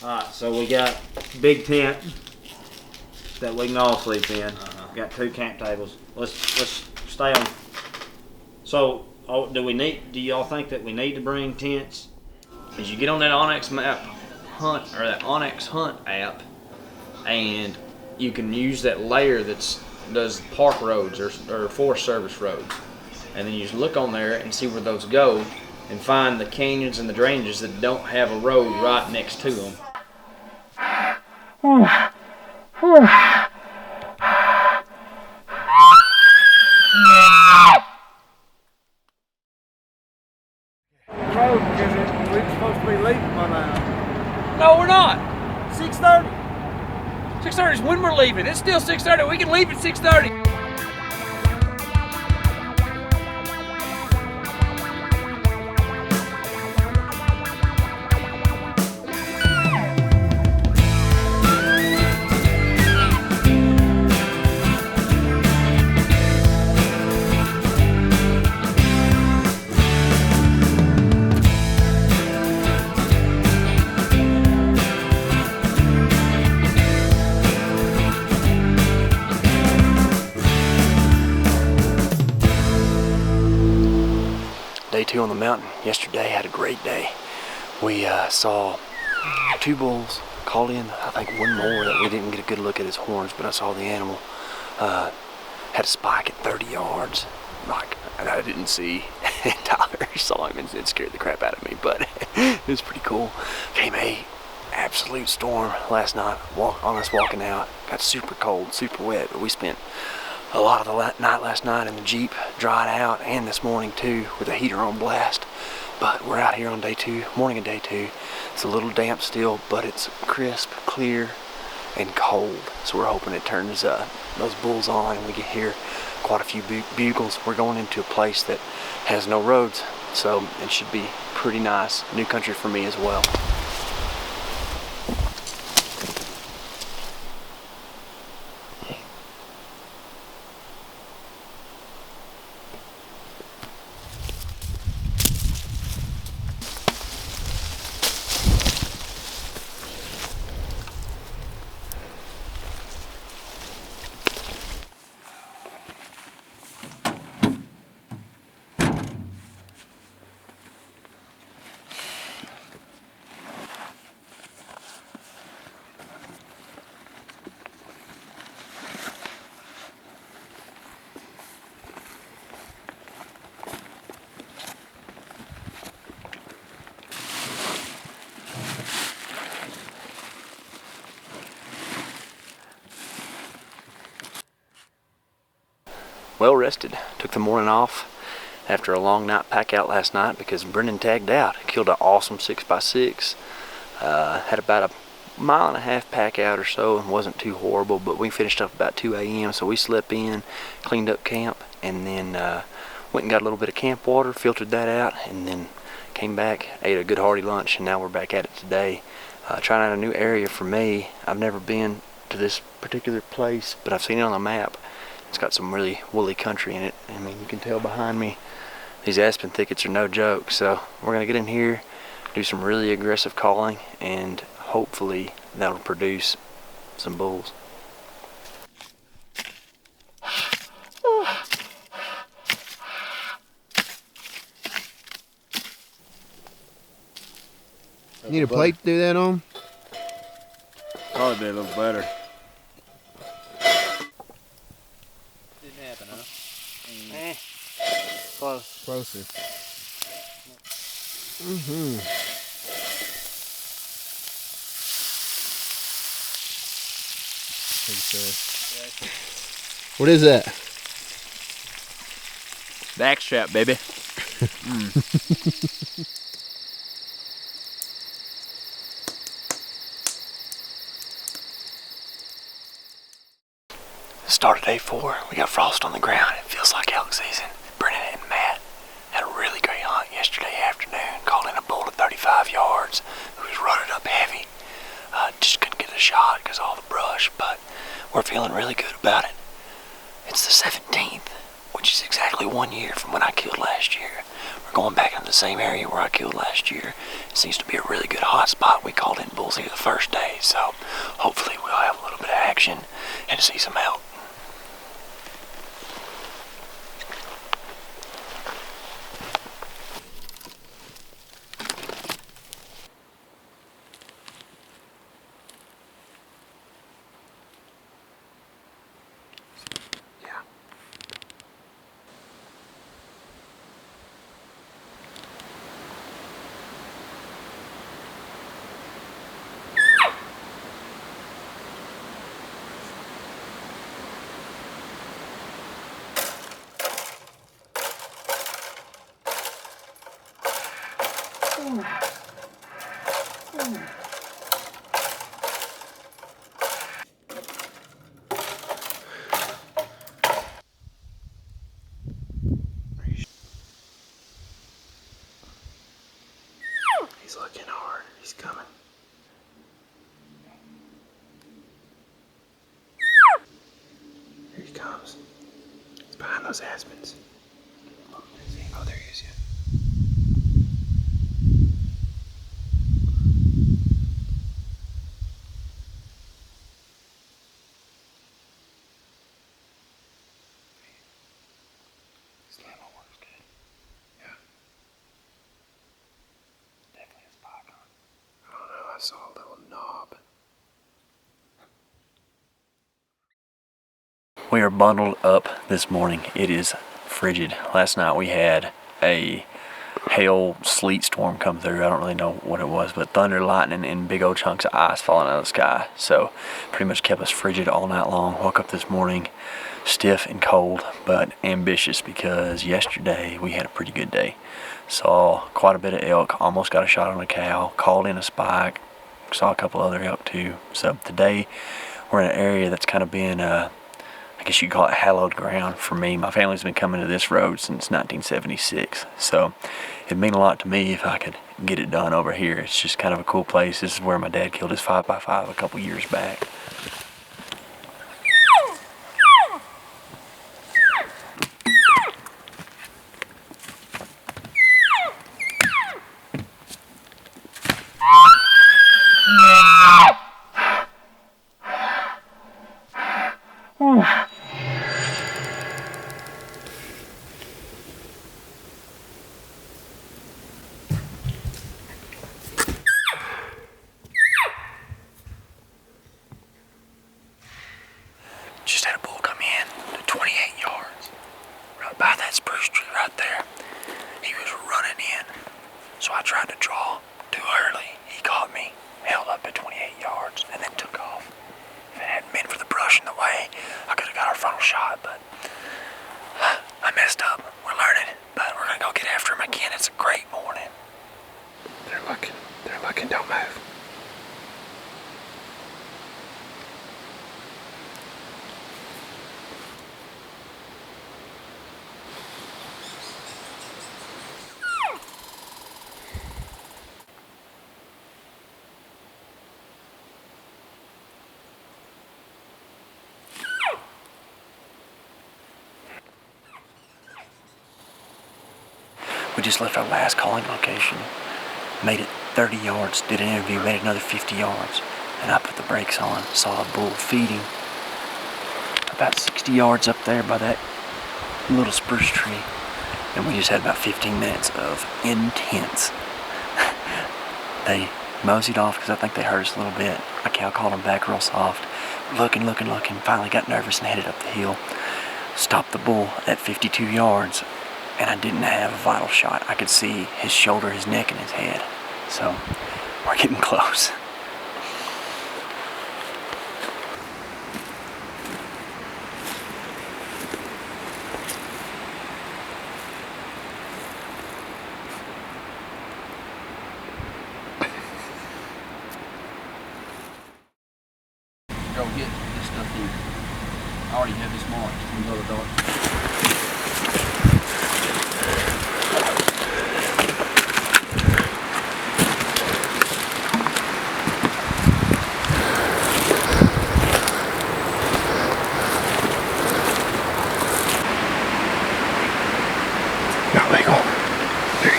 Alright, so we got big tent that we can all sleep in. Got 2 camp tables. Let's stay on. So, do y'all think that we need to bring tents? As you get on that Onyx map hunt, or that Onyx Hunt app, and you can use that layer that does park roads or Forest Service roads, and then you just look on there and see where those go, and find the canyons and the drainages that don't have a road right next to them. Road, because we're supposed to be leaving by now. No, we're not. 6:30. 6:30 is when we're leaving. It's still 6:30. We can leave at 6:30. Day 2 on the mountain. Yesterday had a great day. We saw 2 bulls, called in I think 1 more that we didn't get a good look at his horns, but I saw the animal. Had a spike at 30 yards. Like, I didn't see Tyler saw him and it scared the crap out of me, but it was pretty cool. Came a absolute storm last night on us walking out. Got super cold, super wet, but we spent a lot of the night last night in the Jeep, dried out, and this morning too, with the heater on blast. But we're out here on day 2, morning of day 2. It's a little damp still, but it's crisp, clear, and cold. So we're hoping it turns those bulls on and we can hear quite a few bugles. We're going into a place that has no roads, so it should be pretty nice. New country for me as well. Well rested. Took the morning off after a long night pack out last night because Brendan tagged out. Killed an awesome 6x6. Had about a 1.5 mile pack out or so and wasn't too horrible, but we finished up about 2 a.m. so we slept in, cleaned up camp, and then went and got a little bit of camp water, filtered that out, and then came back, ate a good hearty lunch, and now we're back at it today. Trying out a new area for me. I've never been to this particular place, but I've seen it on the map. It's got some really woolly country in it. I mean, you can tell behind me, these aspen thickets are no joke. So we're gonna get in here, do some really aggressive calling, and hopefully that'll produce some bulls. You need a plate to do that on? Probably be a little better. Close. Closer. What is that? Back strap, baby. Start of day 4. We got frost on the ground. It feels like elk season. Brennan and Matt had a really great hunt yesterday afternoon. Called in a bull at 35 yards. It was rutted up heavy. Just couldn't get a shot because of all the brush, but we're feeling really good about it. It's the 17th, which is exactly 1 year from when I killed last year. We're going back into the same area where I killed last year. It seems to be a really good hot spot. We called in bulls here the first day, so hopefully we'll have a little bit of action and see some help. He's looking hard. He's coming. Here he comes. He's behind those aspens. Oh, there he is, yeah. Slam works good. Yeah. Definitely a spot on. I don't know, I saw a little knob. We are bundled up this morning. It is frigid. Last night we had a hail sleet storm come through. I don't really know what it was, but thunder, lightning, and big old chunks of ice falling out of the sky. So pretty much kept us frigid all night long. Woke up this morning stiff and cold, but ambitious because yesterday we had a pretty good day. Saw quite a bit of elk, almost got a shot on a cow, called in a spike, saw a couple other elk too. So today we're in an area that's kind of been I guess you'd call it hallowed ground for me. My family's been coming to this road since 1976, so it'd mean a lot to me if I could get it done over here. It's just kind of a cool place. This is where my dad killed his 5x5 a couple years back. Just had a bull come in to 28 yards, right by that spruce tree right there. He was running in, so I tried to draw too early. He caught me, held up at 28 yards, and then took off. If it hadn't been for the brush in the way, I could have got our final shot, but I messed up. We're learning, but we're gonna go get after him again. It's a great morning. They're looking, don't move. We just left our last calling location, made it 30 yards, did an interview, made it another 50 yards, and I put the brakes on, saw a bull feeding about 60 yards up there by that little spruce tree, and we just had about 15 minutes of intense. They moseyed off because I think they heard us a little bit. My cow called them back real soft, looking, finally got nervous and headed up the hill, stopped the bull at 52 yards, and I didn't have a vital shot. I could see his shoulder, his neck, and his head. So, we're getting close. Go get this stuff here. I already have this marked. We go to the dark. Not legal. There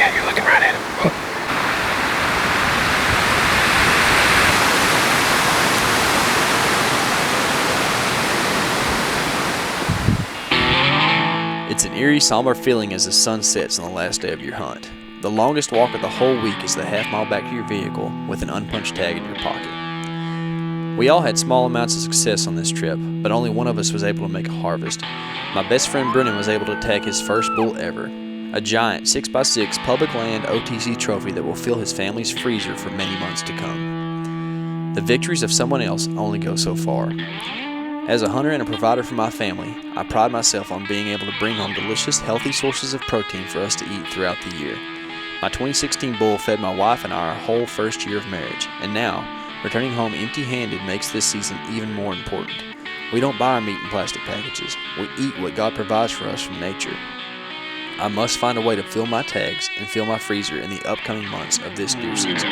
Yeah, you're looking right at him. It's an eerie, somber feeling as the sun sets on the last day of your hunt. The longest walk of the whole week is the half-mile back to your vehicle with an unpunched tag in your pocket. We all had small amounts of success on this trip, but only one of us was able to make a harvest. My best friend Brennan was able to tag his first bull ever, a giant 6x6 public land OTC trophy that will fill his family's freezer for many months to come. The victories of someone else only go so far. As a hunter and a provider for my family, I pride myself on being able to bring home delicious, healthy sources of protein for us to eat throughout the year. My 2016 bull fed my wife and I our whole first year of marriage, and now, returning home empty-handed makes this season even more important. We don't buy our meat in plastic packages. We eat what God provides for us from nature. I must find a way to fill my tags and fill my freezer in the upcoming months of this deer season.